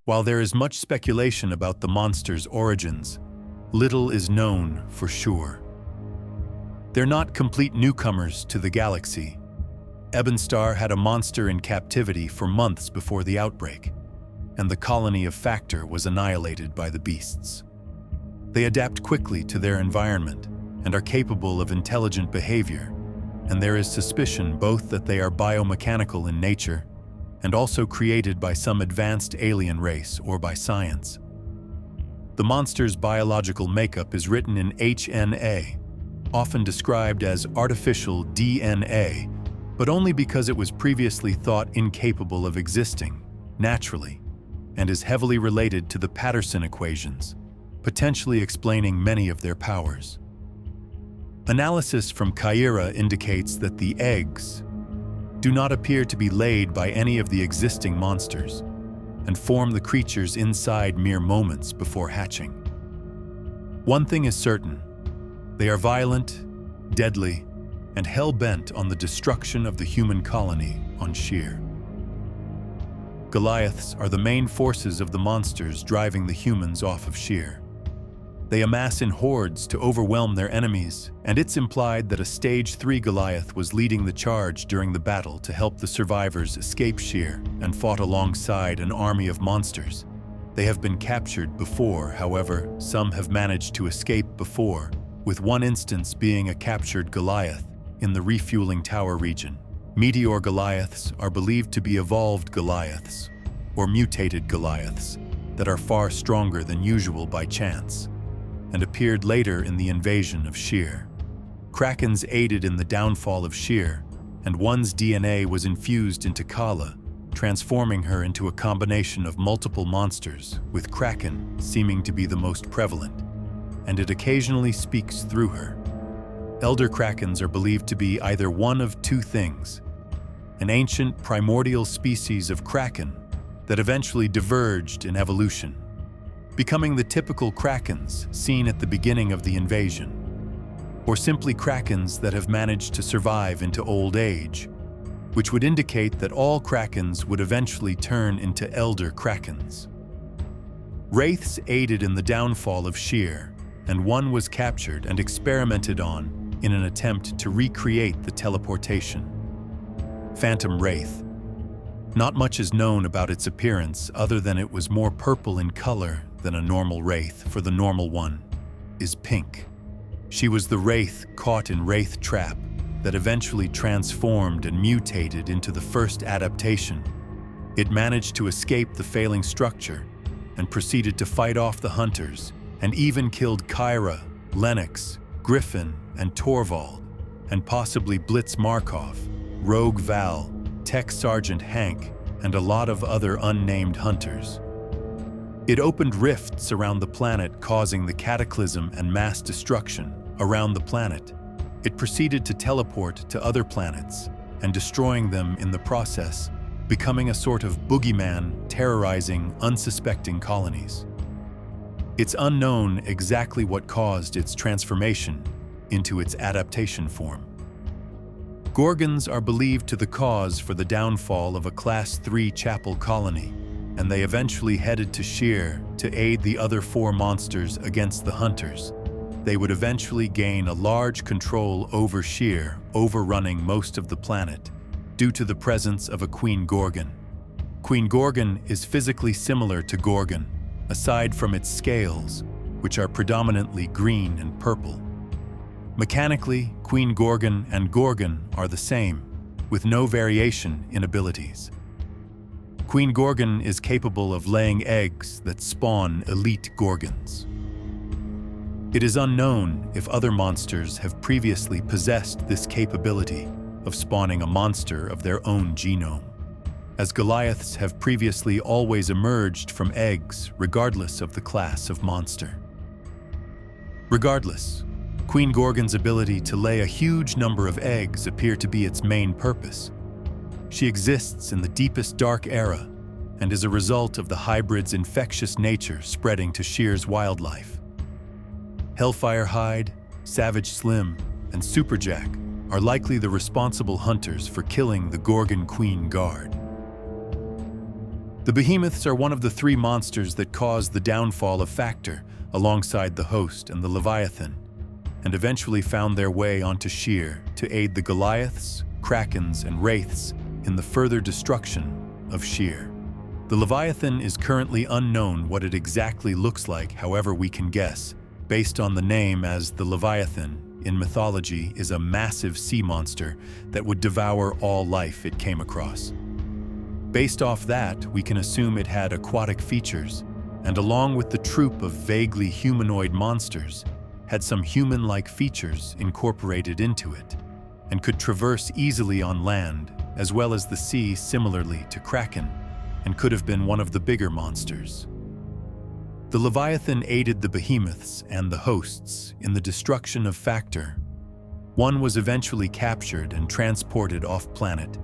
While there is much speculation about the monster's origins, little is known for sure. They're not complete newcomers to the galaxy. Ebonstar had a monster in captivity for months before the outbreak, and the colony of Factor was annihilated by the beasts. They adapt quickly to their environment and are capable of intelligent behavior, and there is suspicion both that they are biomechanical in nature and also created by some advanced alien race or by science. The monster's biological makeup is written in HNA, often described as artificial DNA, but only because it was previously thought incapable of existing naturally, and is heavily related to the Patterson equations, potentially explaining many of their powers. Analysis from Kyra indicates that the eggs do not appear to be laid by any of the existing monsters and form the creatures inside mere moments before hatching. One thing is certain: they are violent, deadly, and hell-bent on the destruction of the human colony on Sheer. Goliaths are the main forces of the monsters driving the humans off of Sheer. They amass in hordes to overwhelm their enemies, and it's implied that a Stage 3 Goliath was leading the charge during the battle to help the survivors escape Sheer and fought alongside an army of monsters. They have been captured before, however, some have managed to escape before, with one instance being a captured Goliath in the refueling tower region. Meteor Goliaths are believed to be evolved Goliaths, or mutated Goliaths, that are far stronger than usual by chance, and appeared later in the invasion of Sheer. Krakens aided in the downfall of Sheer, and one's DNA was infused into Kala, transforming her into a combination of multiple monsters, with Kraken seeming to be the most prevalent, and it occasionally speaks through her. Elder Krakens are believed to be either one of two things: an ancient primordial species of Kraken that eventually diverged in evolution, becoming the typical Krakens seen at the beginning of the invasion, or simply Krakens that have managed to survive into old age, which would indicate that all Krakens would eventually turn into Elder Krakens. Wraiths aided in the downfall of Sheer, and one was captured and experimented on in an attempt to recreate the teleportation. Phantom Wraith. Not much is known about its appearance other than it was more purple in color than a normal Wraith, for the normal one is pink. She was the Wraith caught in Wraith Trap that eventually transformed and mutated into the first adaptation. It managed to escape the failing structure and proceeded to fight off the hunters, and even killed Kyra, Lennox, Griffin, and Torvald, and possibly Blitz Markov, Rogue Val, Tech Sergeant Hank, and a lot of other unnamed hunters. It opened rifts around the planet, causing the cataclysm and mass destruction around the planet. It proceeded to teleport to other planets and destroying them in the process, becoming a sort of boogeyman terrorizing unsuspecting colonies. It's unknown exactly what caused its transformation into its adaptation form. Gorgons are believed to the cause for the downfall of a Class 3 Chapel colony, and they eventually headed to Sheer to aid the other 4 monsters against the hunters. They would eventually gain a large control over Sheer, overrunning most of the planet, due to the presence of a Queen Gorgon. Queen Gorgon is physically similar to Gorgon, aside from its scales, which are predominantly green and purple. Mechanically, Queen Gorgon and Gorgon are the same, with no variation in abilities. Queen Gorgon is capable of laying eggs that spawn elite Gorgons. It is unknown if other monsters have previously possessed this capability of spawning a monster of their own genome, as Goliaths have previously always emerged from eggs regardless of the class of monster. Regardless, Queen Gorgon's ability to lay a huge number of eggs appear to be its main purpose. She exists in the deepest dark era and is a result of the hybrid's infectious nature spreading to Sheer's wildlife. Hellfire Hide, Savage Slim, and Superjack are likely the responsible hunters for killing the Gorgon Queen Guard. The Behemoths are one of the three monsters that caused the downfall of Factor, alongside the Host and the Leviathan, and eventually found their way onto Sheer to aid the Goliaths, Krakens, and Wraiths in the further destruction of Sheer. The Leviathan is currently unknown what it exactly looks like, however we can guess, based on the name, as the Leviathan in mythology is a massive sea monster that would devour all life it came across. Based off that, we can assume it had aquatic features, and along with the troop of vaguely humanoid monsters, had some human-like features incorporated into it, and could traverse easily on land as well as the sea, similarly to Kraken, and could have been one of the bigger monsters. The Leviathan aided the Behemoths and the Hosts in the destruction of Factor. One was eventually captured and transported off-planet,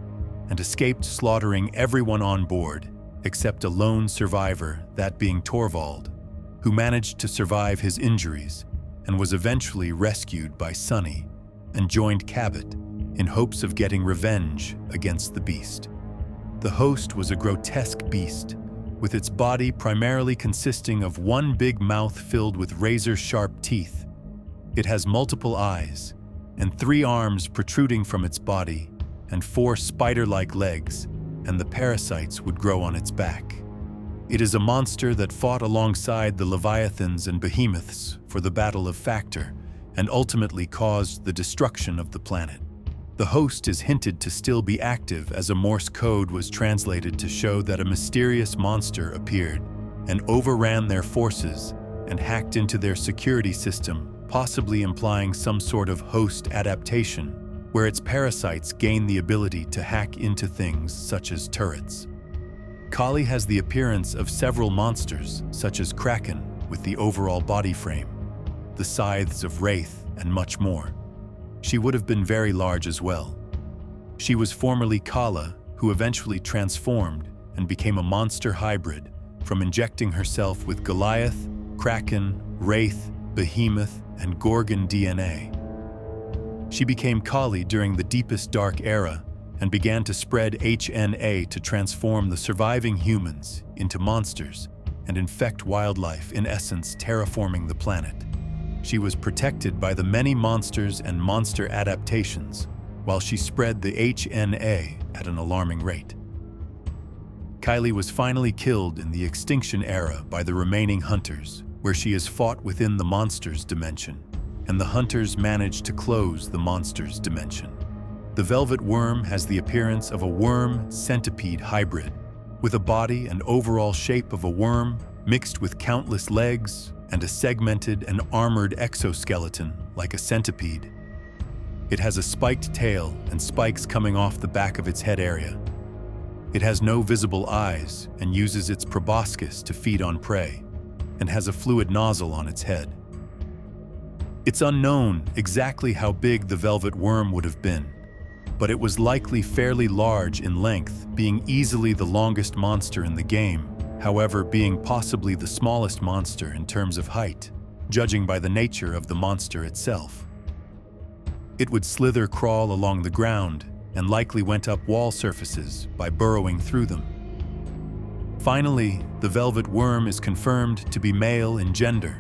and escaped slaughtering everyone on board, except a lone survivor, that being Torvald, who managed to survive his injuries and was eventually rescued by Sunny and joined Cabot in hopes of getting revenge against the beast. The Host was a grotesque beast, with its body primarily consisting of one big mouth filled with razor-sharp teeth. It has multiple eyes and 3 arms protruding from its body and 4 spider-like legs, and the parasites would grow on its back. It is a monster that fought alongside the Leviathans and Behemoths for the Battle of Factor and ultimately caused the destruction of the planet. The Host is hinted to still be active, as a Morse code was translated to show that a mysterious monster appeared and overran their forces and hacked into their security system, possibly implying some sort of Host adaptation, where its parasites gain the ability to hack into things such as turrets. Kali has the appearance of several monsters, such as Kraken with the overall body frame, the scythes of Wraith, and much more. She would have been very large as well. She was formerly Kala, who eventually transformed and became a monster hybrid from injecting herself with Goliath, Kraken, Wraith, Behemoth, and Gorgon DNA. She became Kali during the Deepest Dark era and began to spread HNA to transform the surviving humans into monsters and infect wildlife, in essence terraforming the planet. She was protected by the many monsters and monster adaptations, while she spread the HNA at an alarming rate. Kylie was finally killed in the Extinction era by the remaining Hunters, where she is fought within the Monsters dimension, and the Hunters managed to close the Monsters dimension. The Velvet Worm has the appearance of a worm-centipede hybrid, with a body and overall shape of a worm mixed with countless legs and a segmented and armored exoskeleton like a centipede. It has a spiked tail and spikes coming off the back of its head area. It has no visible eyes and uses its proboscis to feed on prey, and has a fluid nozzle on its head. It's unknown exactly how big the Velvet Worm would have been, but it was likely fairly large in length, being easily the longest monster in the game, however being possibly the smallest monster in terms of height, judging by the nature of the monster itself. It would slither crawl along the ground and likely went up wall surfaces by burrowing through them. Finally, the Velvet Worm is confirmed to be male in gender,